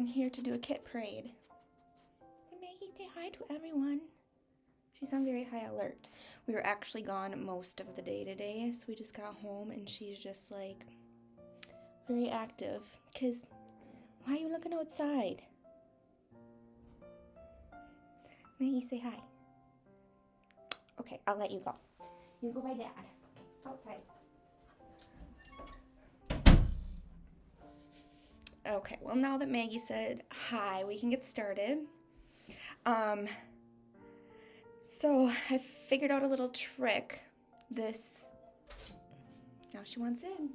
I'm here to do a kit parade. Hey, Maggie, say hi to everyone. She's on very high alert. We were actually gone most of the day today, so we just got home and she's just like very active. Cause why are you looking outside? Maggie, say hi. Okay, I'll let you go. You go by Dad. Outside. Okay, well now that Maggie said hi, we can get started. So I figured out a little trick. Now she wants in.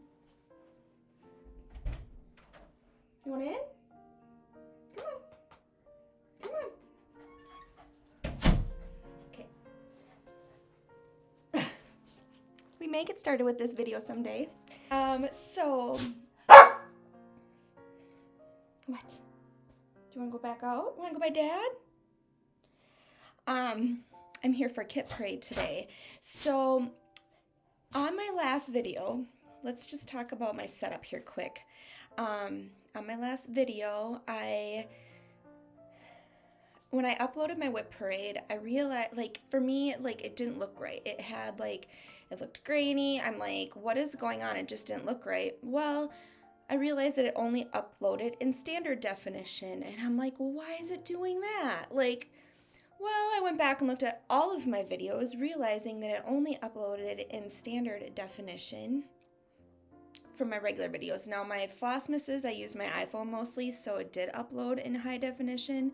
You want in? Come on. Come on. Okay. We may get started with this video someday. So... What? Do you want to go back out? Want to go by Dad? I'm here for Kit Parade today. So, on my last video, let's just talk about my setup here quick. On my last video, when I uploaded my whip parade, I realized, for me, it didn't look right. It had, it looked grainy. I'm like, what is going on? It just didn't look right. Well, I realized that it only uploaded in standard definition, and I'm like, well, why is it doing that? Well, I went back and looked at all of my videos, realizing that it only uploaded in standard definition from my regular videos. Now, my Flossmasses, I use my iPhone mostly, so it did upload in high definition,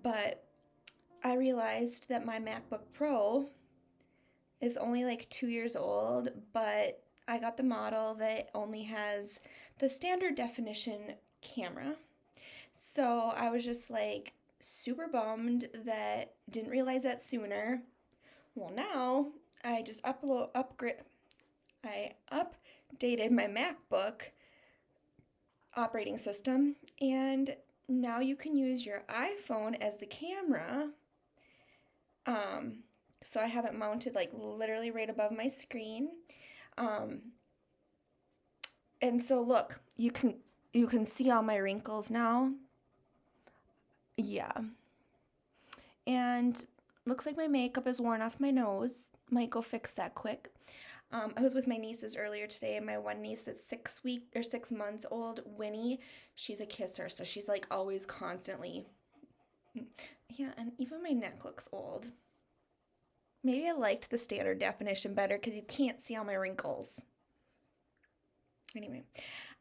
but I realized that my MacBook Pro is only 2 years old, but I got the model that only has the standard definition camera. So I was just super bummed that didn't realize that sooner. Well, now I just updated my MacBook operating system, and now you can use your iPhone as the camera. So I have it mounted literally right above my screen. And so look, you can see all my wrinkles now. Yeah. And looks like my makeup is worn off my nose. Might go fix that quick. I was with my nieces earlier today. My one niece that's 6 months old, Winnie, she's a kisser, so she's always constantly. Yeah, and even my neck looks old. Maybe I liked the standard definition better because you can't see all my wrinkles. Anyway,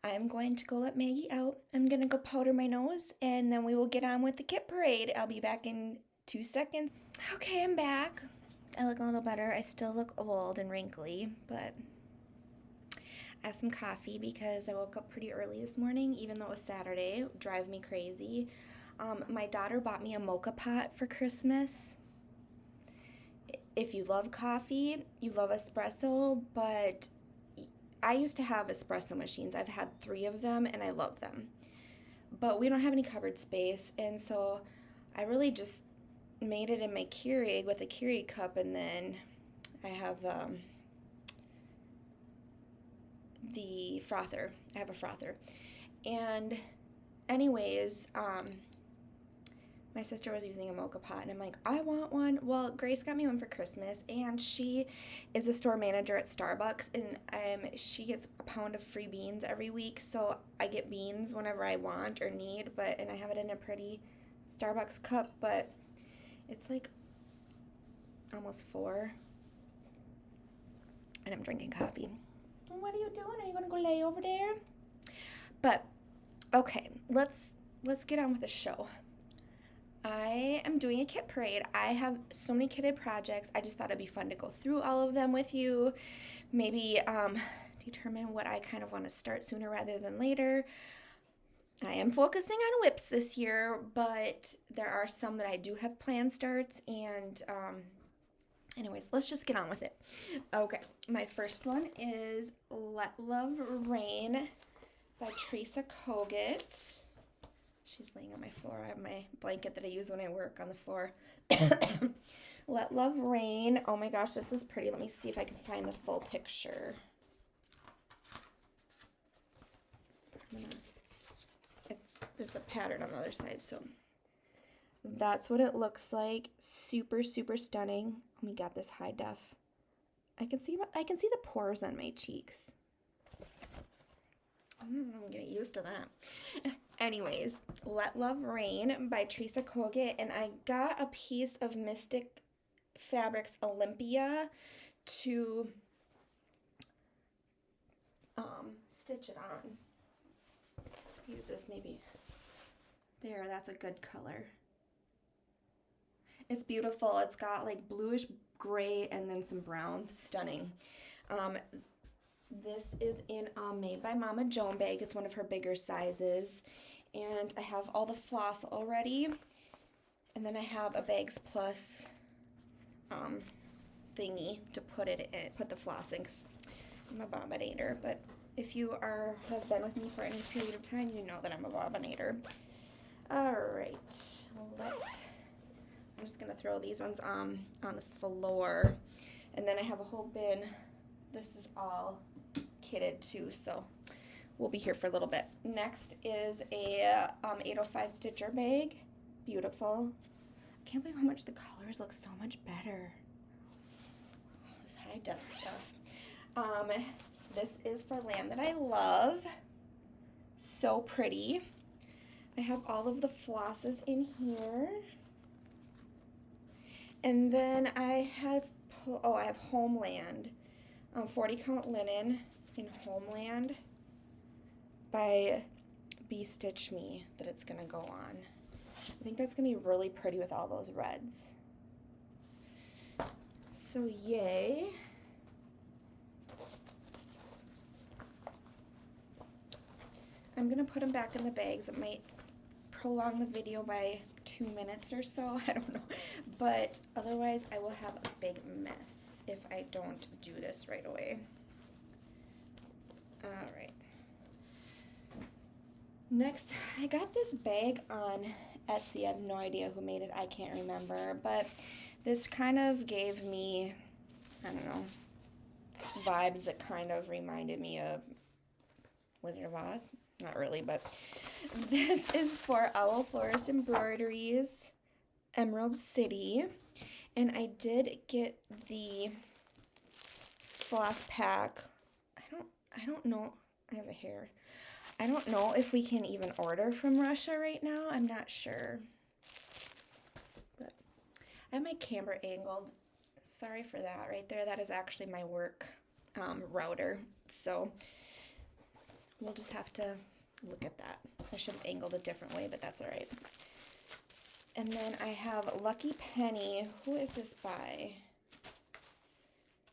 I'm going to go let Maggie out. I'm going to go powder my nose, and then we will get on with the kit parade. I'll be back in 2 seconds. Okay, I'm back. I look a little better. I still look old and wrinkly, but I have some coffee because I woke up pretty early this morning, even though it was Saturday. It would drive me crazy. My daughter bought me a mocha pot for Christmas. If you love coffee, you love espresso, but I used to have espresso machines. I've had 3 of them, and I love them. But we don't have any cupboard space, and so I really just made it in my Keurig with a Keurig cup, and then I have the frother. I have a frother. And anyways, my sister was using a mocha pot, and I'm like, I want one. Well, Grace got me one for Christmas, and she is a store manager at Starbucks, and she gets a pound of free beans every week, so I get beans whenever I want or need, and I have it in a pretty Starbucks cup, but it's almost 4, and I'm drinking coffee. What are you doing? Are you going to go lay over there? But, okay, let's get on with the show. I am doing a kit parade. I have so many kitted projects. I just thought it'd be fun to go through all of them with you. Maybe determine what I kind of want to start sooner rather than later. I am focusing on whips this year, but there are some that I do have planned starts, and anyways, let's just get on with it. Okay, my first one is Let Love Rain by Teresa Kogut. She's laying on my floor. I have my blanket that I use when I work on the floor. Let Love Rain. Oh my gosh, this is pretty. Let me see if I can find the full picture. It's there's a pattern on the other side, so that's what it looks like. Super, super stunning. Oh, we got this high def. I can see the pores on my cheeks. I'm getting used to that. Anyways, Let Love Rain by Teresa Kogut, and I got a piece of Mystic Fabrics Olympia to stitch it on. Use this maybe. There, that's a good color. It's beautiful. It's got like bluish gray and then some browns. Stunning. This is in a Made by Mama Joan bag. It's one of her bigger sizes. And I have all the floss already. And then I have a Bags Plus thingy to put it in, put the floss in, because I'm a bobbinator. But if you have been with me for any period of time, you know that I'm a bobbinator. Alright, I'm just going to throw these ones on the floor. And then I have a whole bin. This is all kitted too, so we'll be here for a little bit. Next is a 805 stitcher bag. Beautiful. I can't believe how much the colors look so much better. This high def stuff. This is for Land That I Love. So pretty. I have all of the flosses in here. And then I have Homeland. 40 count linen in Homeland by Be Stitch Me that it's going to go on. I think that's going to be really pretty with all those reds. So yay. I'm going to put them back in the bags. It might prolong the video by 2 minutes or so. I don't know. But otherwise, I will have a big mess if I don't do this right away. Alright. Next, I got this bag on Etsy. I have no idea who made it. I can't remember. But this kind of gave me, I don't know, vibes that kind of reminded me of Wizard of Oz. Not really, but this is for Owl Florist Embroideries, Emerald City. And I did get the floss pack. I don't know. I have a hair. I don't know if we can even order from Russia right now. I'm not sure. But I have my camera angled. Sorry for that right there. That is actually my work router. So we'll just have to look at that. I should have angled a different way, but that's all right. And then I have Lucky Penny. Who is this by?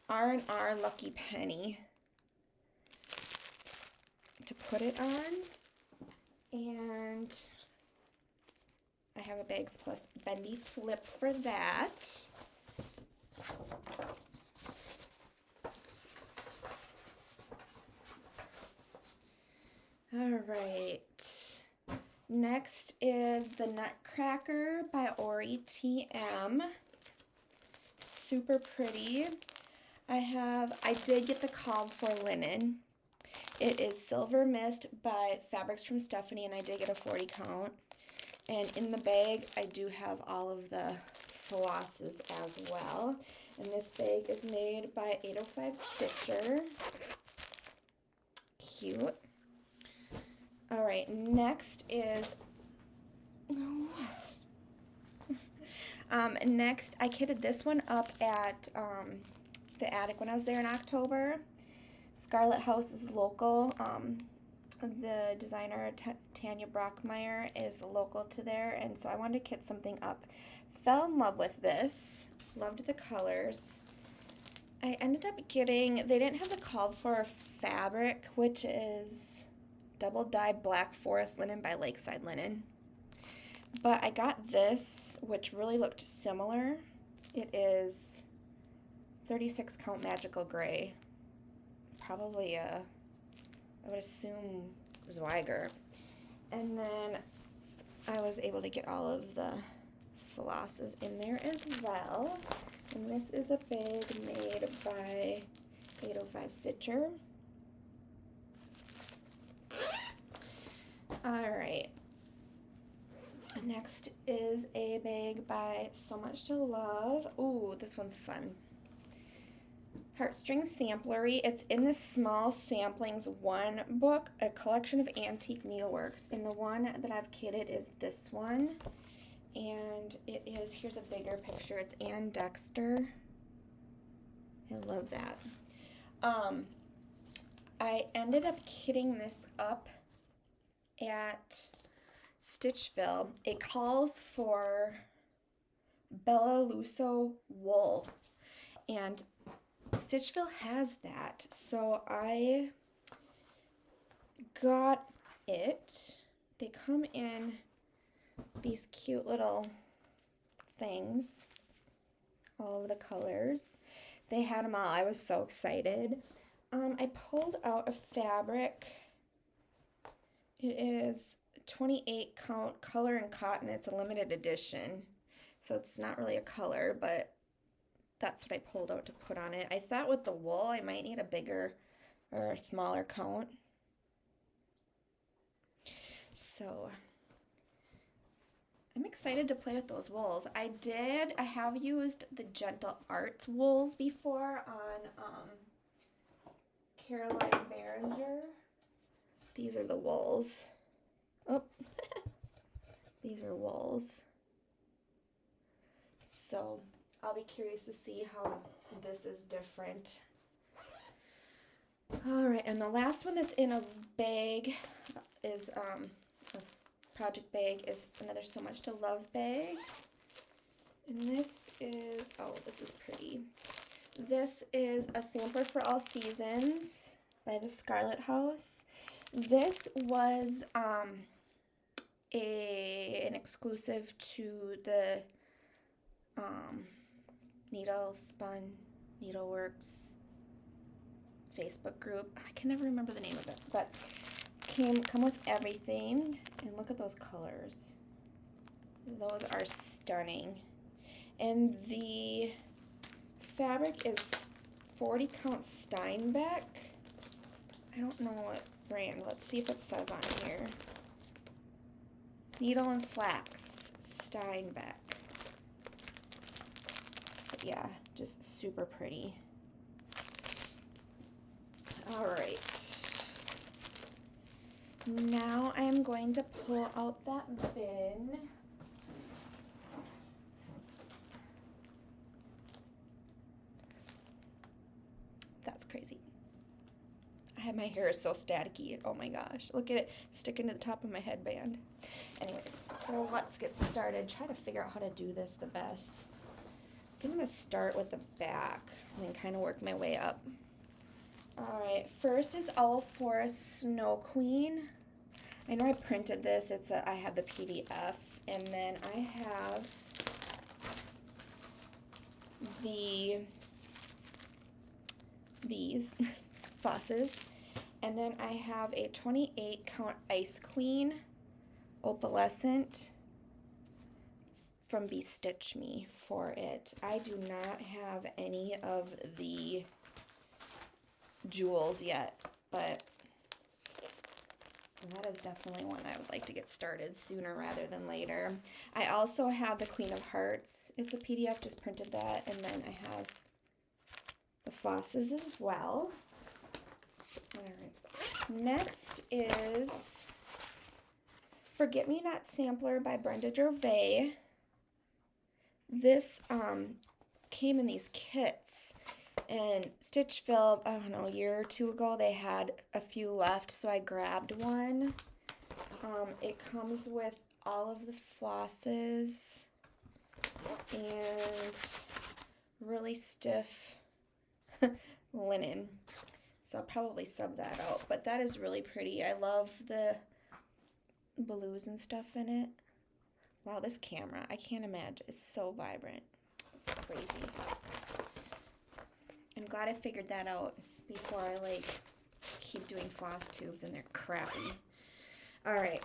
R&R Lucky Penny. To put it on. And I have a Bags Plus bendy flip for that. All right. Next is the Nutcracker by Ori TM. Super pretty. I did get the called for linen. It is Silver Mist by Fabrics from Stephanie, and I did get a 40 count. And in the bag, I do have all of the flosses as well. And this bag is made by 805 Stitcher. Cute. All right, next is, what? Next, I kitted this one up at the attic when I was there in October. Scarlet House is local. The designer, Tanya Brockmeyer, is local to there, and so I wanted to kit something up. Fell in love with this. Loved the colors. I ended up getting, they didn't have the called for fabric, which is double dye black forest linen by Lakeside Linen. But I got this, which really looked similar. It is 36 count magical gray. Probably I would assume Zweigert. And then I was able to get all of the flosses in there as well. And this is a bag made by 805 Stitcher. Alright, Next is a bag by So Much to Love. Ooh, this one's fun. Heartstring Samplery. It's in the Small Samplings 1 book, a collection of antique needleworks. And the one that I've kitted is this one. And it is, here's a bigger picture. It's Ann Dexter. I love that. I ended up kitting this up at Stitchville. It calls for Bella Lusso wool, and Stitchville has that, so I got it. They come in these cute little things, all of the colors. They had them all. I was so excited. I pulled out a fabric. It is 28 count color and cotton. It's a limited edition, so it's not really a color, but that's what I pulled out to put on it. I thought with the wool I might need a bigger or a smaller count. So I'm excited to play with those wools. I have used the Gentle Arts wools before on Caroline Behringer. These are the wools. Oh, these are wools. So I'll be curious to see how this is different. All right, and the last one that's in a bag is a project bag is another So Much to Love bag. And this is, oh, this is pretty. This is a sampler for all seasons by the Scarlet House. This was an exclusive to the Needleworks Facebook group. I can never remember the name of it, but come with everything. And look at those colors. Those are stunning. And the fabric is 40 count Steinbeck. I don't know what brand. Let's see if it says on here. Needle and Flax Steinbeck. But yeah, just super pretty. All right. Now I'm going to pull out that bin. That's crazy. My hair is so staticky. Oh my gosh. Look at it sticking to the top of my headband. Anyways, so let's get started. Try to figure out how to do this the best. So I'm going to start with the back and then kind of work my way up. Alright, first is All for Snow Queen. I know I printed this. I have the PDF, and then I have these flosses, and then I have a 28 count Ice Queen opalescent from Bestitch Me for it. I do not have any of the jewels yet, but that is definitely one I would like to get started sooner rather than later. I also have the Queen of Hearts. It's a PDF, just printed that, and then I have the flosses as well. Alright, next is Forget Me Not Sampler by Brenda Gervais. This came in these kits. And Stitchville, I don't know, a year or two ago, they had a few left, so I grabbed one. It comes with all of the flosses and really stiff linen. So I'll probably sub that out, but that is really pretty. I love the blues and stuff in it. Wow, this camera, I can't imagine. It's so vibrant. It's crazy. I'm glad I figured that out before I keep doing floss tubes and they're crappy. Alright.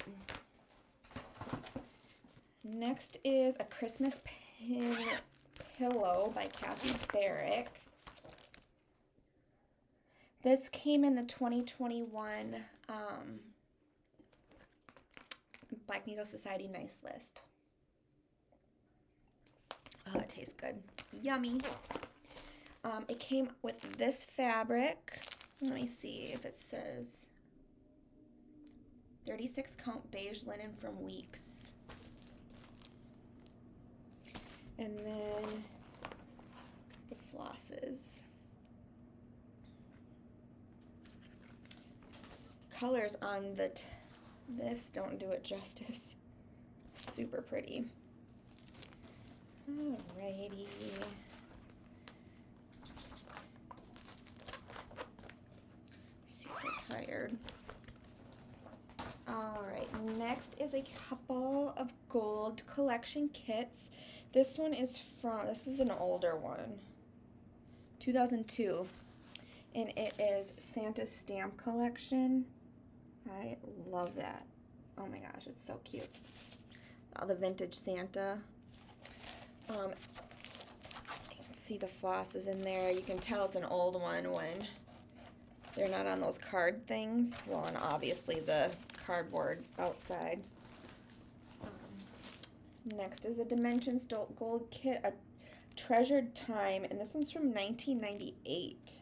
Next is a Christmas Pin Pillow by Kathy Barrick. This came in the 2021 Black Needle Society Nice List. Oh, it tastes good. Yummy. It came with this fabric. Let me see if it says 36 count beige linen from Weeks. And then the flosses. Colors on this don't do it justice. Super pretty. Alrighty. So tired. Alright, next is a couple of gold collection kits. This is an older one. 2002. And it is Santa's stamp collection. I love that. Oh my gosh, it's so cute. All the vintage Santa. You can see the flosses in there. You can tell it's an old one when they're not on those card things. Well, and obviously the cardboard outside. Next is a Dimensions Gold Kit, a Treasured Time, and this one's from 1998.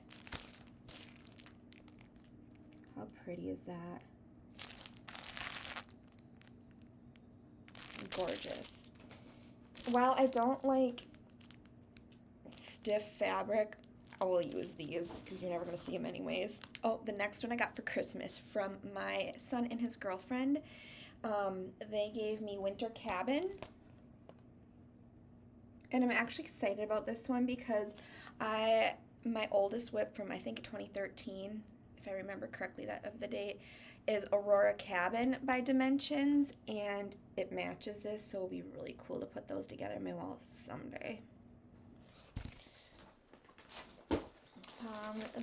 How pretty is that? Gorgeous. While I don't like stiff fabric, I will use these because you're never going to see them anyways. Oh, the next one I got for Christmas from my son and his girlfriend. They gave me Winter Cabin. And I'm actually excited about this one because my oldest whip from I think 2013, if I remember correctly that of the date, is Aurora Cabin by Dimensions, and it matches this, so it'll be really cool to put those together in my wall someday.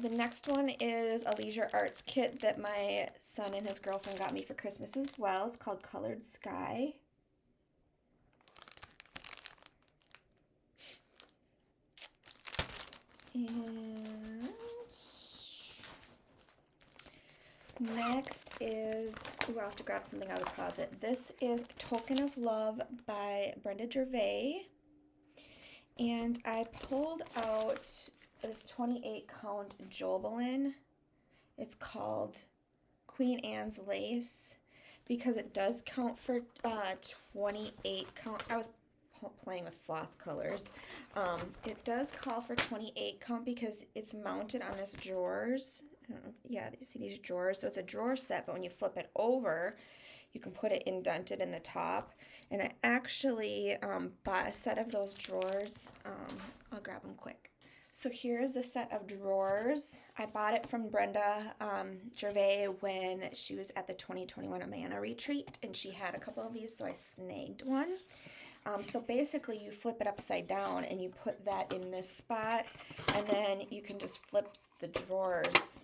The next one is a Leisure Arts kit that my son and his girlfriend got me for Christmas as well. It's called Colored Sky. And next is, I'll have to grab something out of the closet. This is Token of Love by Brenda Gervais. And I pulled out this 28 count Jobelin. It's called Queen Anne's Lace because it does count for 28 count. I was playing with floss colors. It does call for 28 count because it's mounted on this drawers. I don't know, yeah, you see these drawers. So it's a drawer set, but when you flip it over, you can put it indented in the top. And I actually bought a set of those drawers. I'll grab them quick. So here's the set of drawers. I bought it from Brenda Gervais when she was at the 2021 Amana retreat, and she had a couple of these, so I snagged one. So basically you flip it upside down and you put that in this spot, and then you can just flip the drawers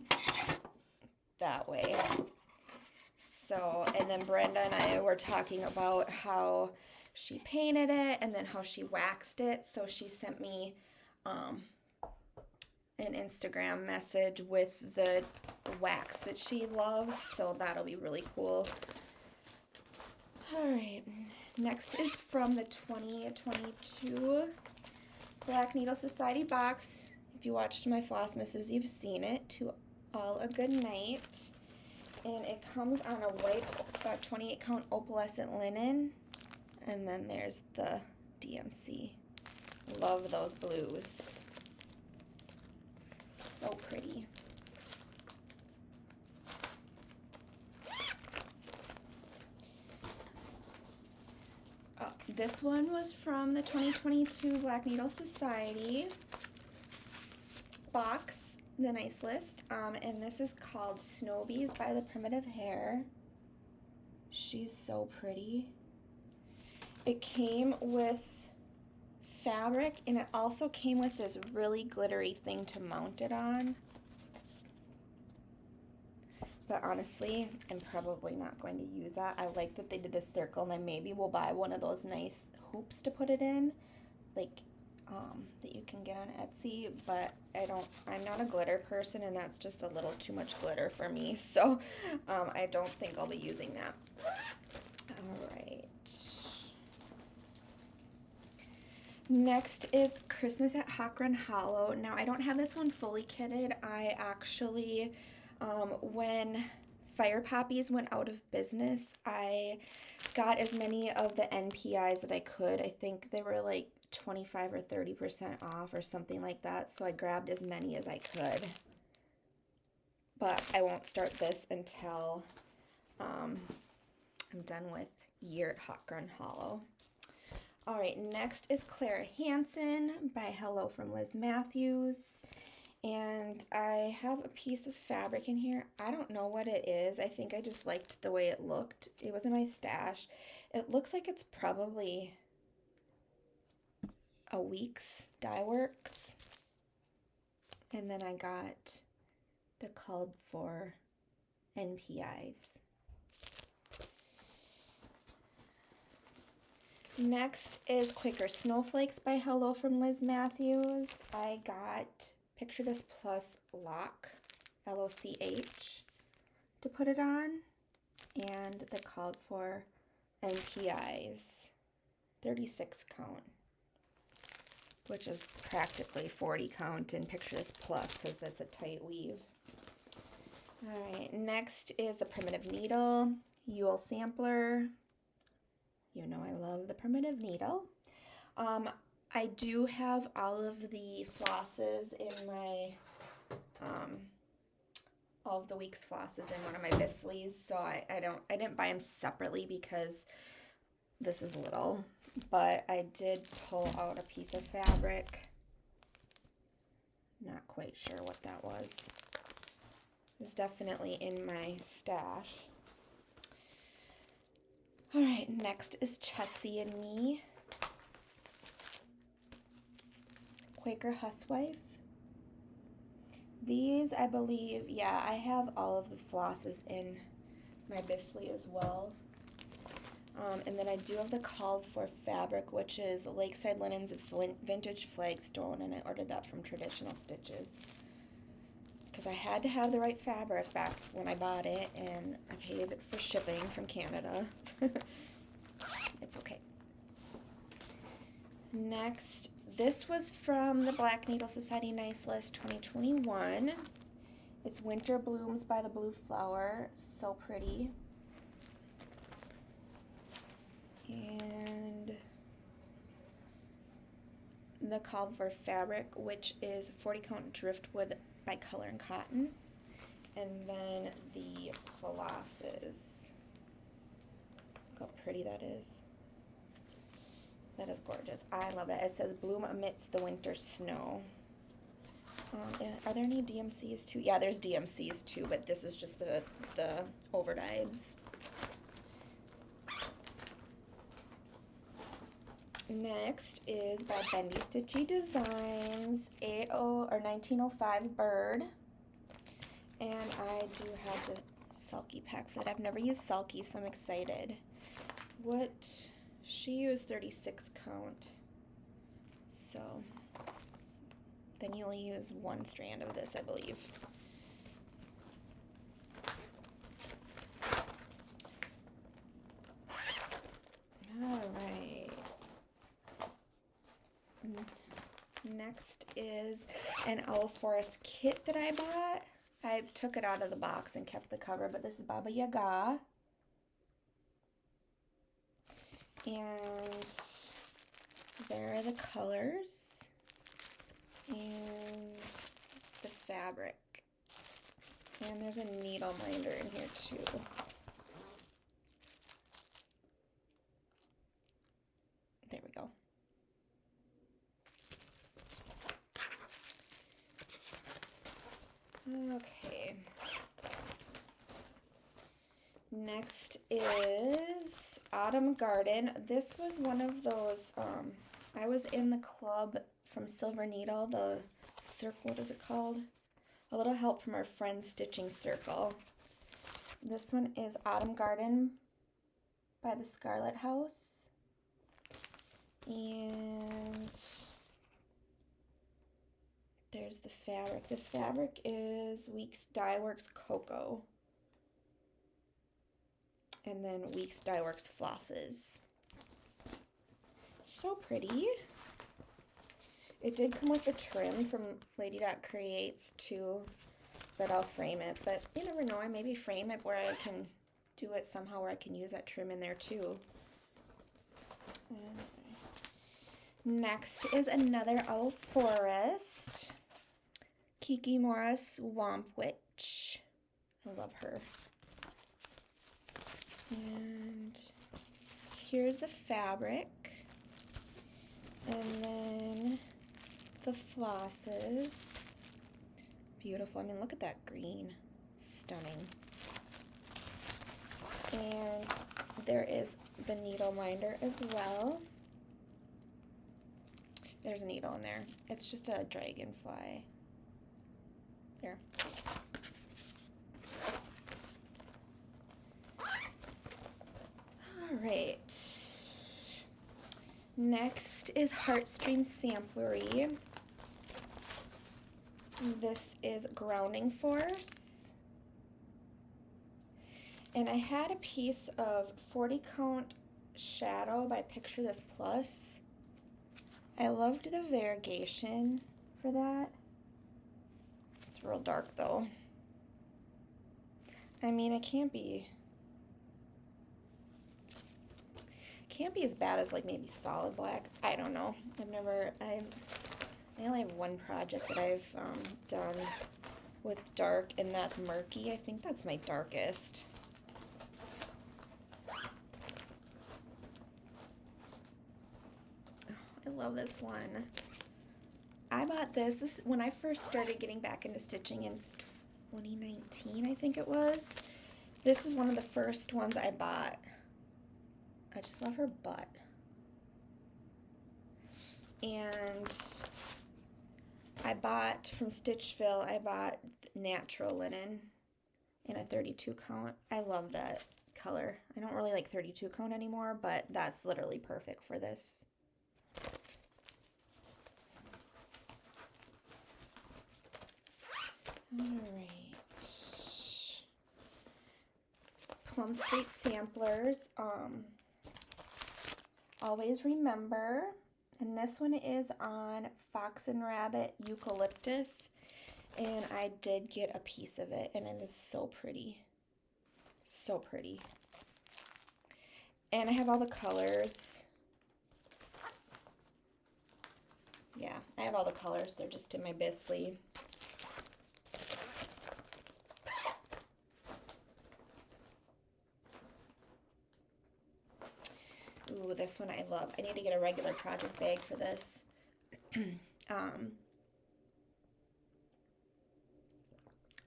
that way. So, and then Brenda and I were talking about how she painted it and then how she waxed it. So she sent me an Instagram message with the wax that she loves. So that'll be really cool. All right. Next is from the 2022 Black Needle Society box. If you watched my Flossmasses, you've seen it. To All a Good Night. And it comes on a white 28 count opalescent linen. And then there's the DMC. Love those blues. So pretty. This one was from the 2022 Black Needle Society box, the nice list, and this is called Snow Bees by the Primitive Hair. She's so pretty. It came with fabric, and it also came with this really glittery thing to mount it on. But honestly, I'm probably not going to use that. I like that they did this circle, and I maybe will buy one of those nice hoops to put it in, like that you can get on Etsy. But I'm not a glitter person, and that's just a little too much glitter for me. So I don't think I'll be using that. All right. Next is Christmas at Hawk Run Hollow. Now, I don't have this one fully kitted. I actually, when Fire Poppies went out of business, I got as many of the NPIs that I could. I think they were like 25 or 30% off or something like that, so I grabbed as many as I could. But I won't start this until I'm done with Year at Hawk Run Hollow. All right, next is Clara Hansen by Hello from Liz Matthews. And I have a piece of fabric in here. I don't know what it is. I think I just liked the way it looked. It was in my stash. It looks like it's probably a week's dye works. And then I got the called for NPIs. Next is Quaker Snowflakes by Hello from Liz Matthews. I got Picture This Plus Lock, L-O-C-H, to put it on. And the called for NPIs, 36 count, which is practically 40 count in Picture This Plus because that's a tight weave. All right, next is the Primitive Needle, Yule Sampler. You know I love the Primitive Needle. I do have all of the flosses in my, all of the week's flosses in one of my Bisleys, so I didn't buy them separately because this is little, but I did pull out a piece of fabric. Not quite sure what that was. It was definitely in my stash. All right, next is Chessie and Me, Quaker Housewife. These, I believe, yeah, I have all of the flosses in my Bisley as well. And then I do have the called for fabric, which is Lakeside Linens Vintage Flagstone, and I ordered that from Traditional Stitches because I had to have the right fabric back when I bought it, and I paid for shipping from Canada. It's okay. Next, this was from the Black Needle Society Nice List 2021. It's Winter Blooms by the Blue Flower. So pretty. And the called for fabric, which is 40 count driftwood by Color and Cotton. And then the flosses. Look how pretty that is. That is gorgeous. I love it. It says bloom amidst the winter snow. Are there any DMCs too? Yeah, there's DMCs too, but this is just the overdyes. Next is by Bendy Stitchy Designs, 1905 Bird. And I do have the Sulky pack for that. I've never used Sulky, so I'm excited. She used 36 count. So then you only use one strand of this, I believe. All right. Next is an Owl Forest kit that I bought. I took it out of the box and kept the cover, but this is Baba Yaga. And there are the colors and the fabric. And there's a needle minder in here too. There we go. Okay. Next is Autumn Garden. This was one of those, I was in the club from Silver Needle, the circle, what is it called? A Little Help from Our Friends Stitching Circle. This one is Autumn Garden by the Scarlet House. And there's the fabric. The fabric is Weeks Dye Works Cocoa. And then Weeks Dye Works flosses. So pretty. It did come with a trim from Lady Creates too, but I'll frame it. But you never know, I maybe frame it where I can do it somehow where I can use that trim in there too. Next is another Owl Forest. Kiki Morris Swamp Witch. I love her. And here's the fabric. And then the flosses. Beautiful. I mean, look at that green. Stunning. And there is the needle minder as well. There's a needle in there. It's just a dragonfly. There. All right. Next is Heartstring Samplery. This is Grounding Force. And I had a piece of 40 count shadow by Picture This Plus. I loved the variegation for that. It's real dark though. I mean, it can't be as bad as like maybe solid black. I don't know. I only have one project that I've done with dark, and that's murky. I think that's my darkest. I love this one. I bought this when I first started getting back into stitching in 2019, I think it was. This is one of the first ones I bought. I just love her butt. And I bought from Stitchville, I bought natural linen in a 32 count. I love that color. I don't really like 32 count anymore, but that's literally perfect for this. All right. Plum Street Samplers. Always Remember. And this one is on Fox and Rabbit Eucalyptus. And I did get a piece of it, and it is so pretty. So pretty. And I have all the colors. Yeah, I have all the colors. They're just in my Bisley. Ooh, this one I love. I need to get a regular project bag for this. I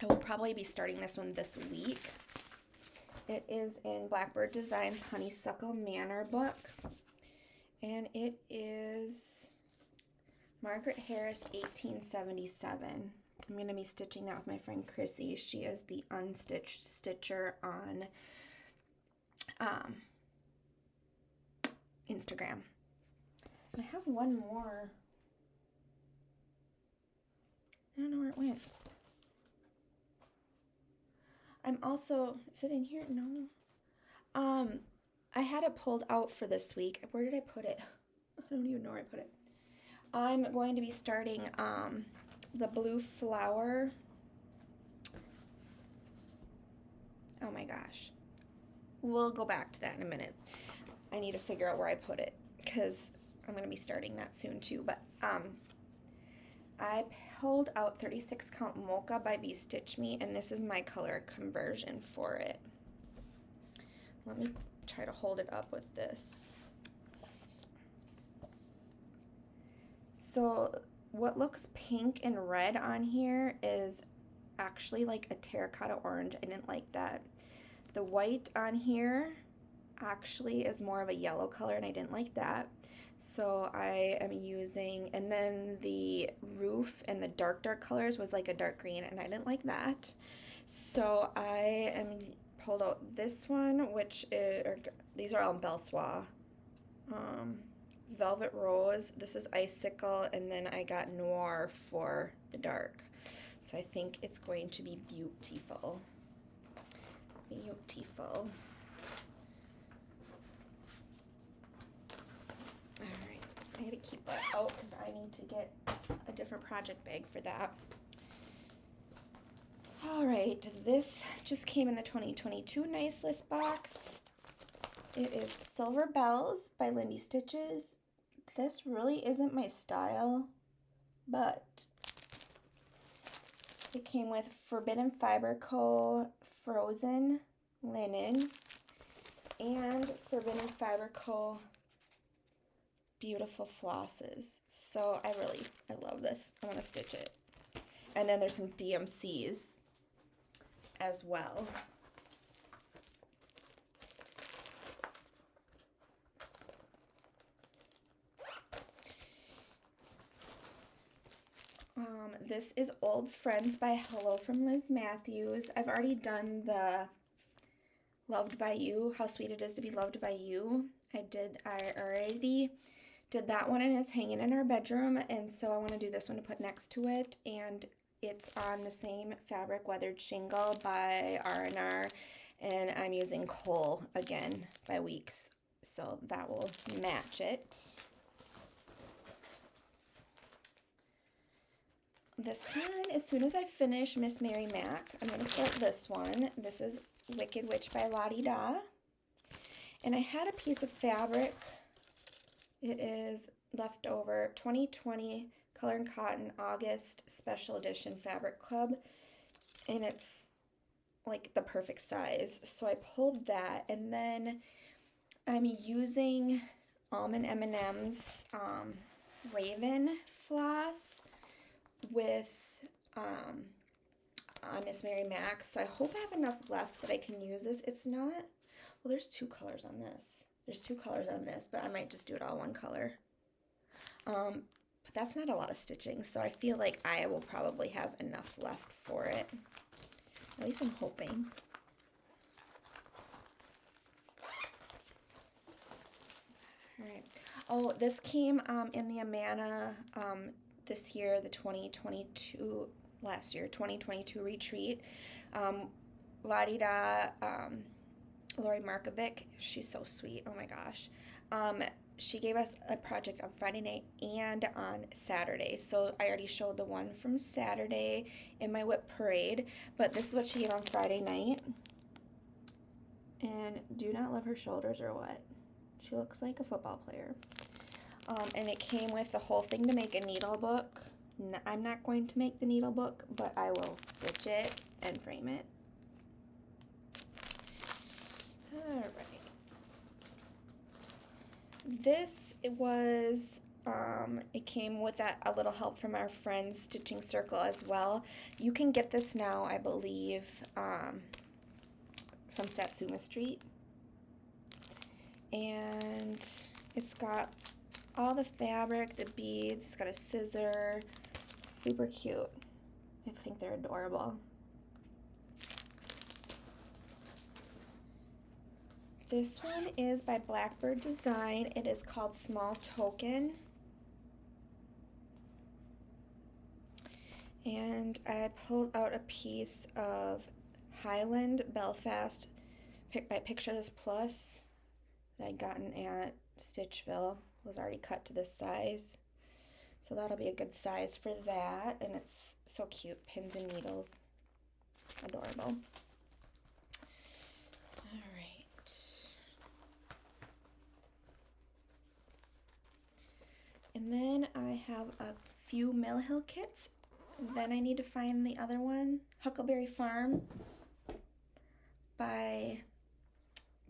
will probably be starting this one this week. It is in Blackbird Designs Honeysuckle Manor book. And it is Margaret Harris 1877. I'm going to be stitching that with my friend Chrissy. She is the Unstitched Stitcher on Instagram. And I have one more. I don't know where it went. I'm also, is it in here? No. I had it pulled out for this week. Where did I put it? I don't even know where I put it. I'm going to be starting the Blue Flower. Oh my gosh. We'll go back to that in a minute. I need to figure out where I put it because I'm going to be starting that soon too. But I pulled out 36 count Mocha by Bee Stitch Me, and this is my color conversion for it. Let me try to hold it up with this. So what looks pink and red on here is actually like a terracotta orange. I didn't like that. The white on here actually is more of a yellow color, and I didn't like that. So I am using, and then the roof and the dark colors was like a dark green, and I didn't like that. So I am pulled out this one, which is, these are all Belle Soie. Velvet Rose, this is Icicle, and then I got Noir for the dark. So I think it's going to be beautiful. Beautiful. I gotta keep that out because I need to get a different project bag for that. All right, this just came in the 2022 Nice List box. It is Silver Bells by Lindy Stitches. This really isn't my style, but it came with Forbidden Fiber Co. Frozen Linen and Forbidden Fiber Co. Beautiful Flosses. So I love this. I want to stitch it. And then there's some DMCs as well. This is Old Friends by Hello from Liz Matthews. I've already done the Loved by You, How Sweet It Is to Be Loved by You. I already did that one, and it's hanging in our bedroom, and so I want to do this one to put next to it, and it's on the same fabric, Weathered Shingle by R&R, and I'm using Kohl again by Weeks, so that will match it. This one, as soon as I finish Miss Mary Mac, I'm going to start this one. This is Wicked Witch by Lottie Da. And I had a piece of fabric. It is leftover 2020 Color and Cotton August Special Edition Fabric Club. And it's like the perfect size. So I pulled that. And then I'm using Almond M&M's Raven Floss with Miss Mary Mac, so I hope I have enough left that I can use this. It's not, well, there's two colors on this. But I might just do it all one color. But that's not a lot of stitching, so I feel like I will probably have enough left for it. At least I'm hoping. All right. Oh, this came in the Amana this year, the 2022, last year, 2022 retreat. Lottie Da, Lori Markovic, she's so sweet, oh my gosh. She gave us a project on Friday night and on Saturday. So I already showed the one from Saturday in my whip parade, but this is what she gave on Friday night. And do you not love her shoulders or what? She looks like a football player. And it came with the whole thing to make a needle book. I'm not going to make the needle book, but I will stitch it and frame it. All right. This was, it came with a little help from our friends Stitching Circle as well. You can get this now, I believe, from Satsuma Street. And it's got all the fabric, the beads, it's got a scissor, super cute. I think they're adorable. This one is by Blackbird Design. It is called Small Token. And I pulled out a piece of Highland Belfast by Picture This Plus that I'd gotten at Stitchville. It was already cut to this size. So that'll be a good size for that. And it's so cute. Pins and needles. Adorable. All right. And then I have a few Mill Hill kits. Then I need to find the other one. Huckleberry Farm by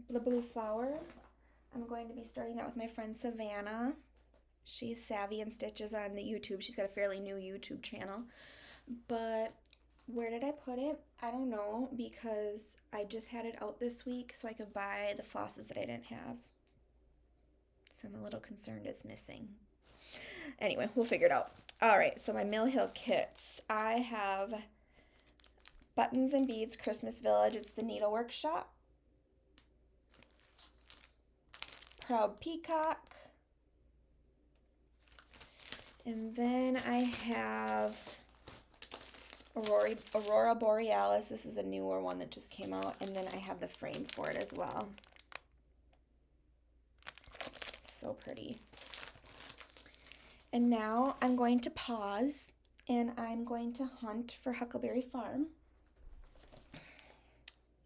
The Blue Flower. I'm going to be starting that with my friend Savannah. She's savvy and stitches on the YouTube. She's got a fairly new YouTube channel. But where did I put it? I don't know, because I just had it out this week so I could buy the flosses that I didn't have. So I'm a little concerned it's missing. Anyway, we'll figure it out. All right, so my Mill Hill kits. I have Buttons and Beads Christmas Village. It's the Needlework Shop. Proud Peacock. And then I have Aurora Borealis. This is a newer one that just came out. And then I have the frame for it as well. So pretty. And now I'm going to pause and I'm going to hunt for Huckleberry Farm.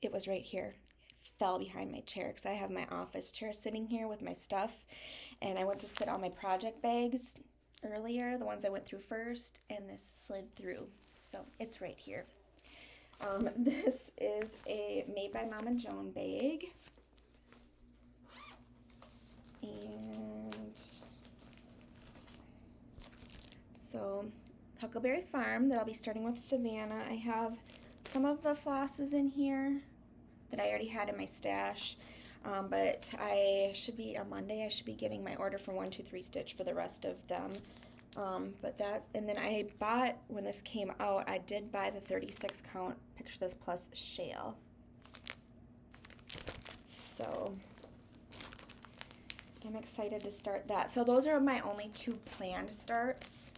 It was right here. It fell behind my chair because I have my office chair sitting here with my stuff. And I went to sit on my project bags earlier, the ones I went through first, and this slid through. So it's right here. This is a Made by Mama Joan bag. And so Huckleberry Farm that I'll be starting with Savannah. I have some of the flosses in here that I already had in my stash. But on Monday, I should be getting my order from 123 Stitch for the rest of them. And then I bought, when this came out, I did buy the 36 count Picture This Plus shale. So I'm excited to start that. So those are my only 2 planned starts.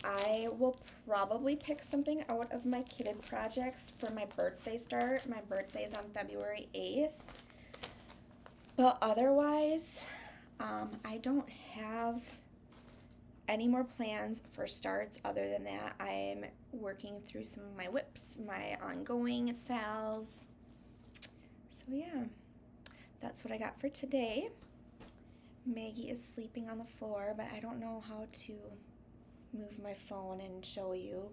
I will probably pick something out of my kitted projects for my birthday start. My birthday is on February 8th. But otherwise, I don't have any more plans for starts other than that. I'm working through some of my whips, my ongoing sales. So yeah, that's what I got for today. Maggie is sleeping on the floor, but I don't know how to move my phone and show you.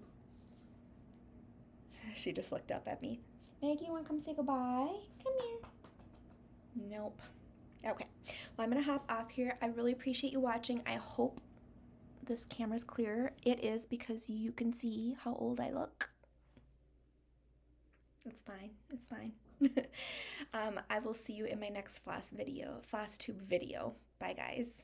She just looked up at me. Maggie, you want to come say goodbye? Come here. Nope. Okay, well, I'm going to hop off here. I really appreciate you watching. I hope this camera's clear. It is, because you can see how old I look. It's fine. It's fine. I will see you in my next Flosstube video. Bye, guys.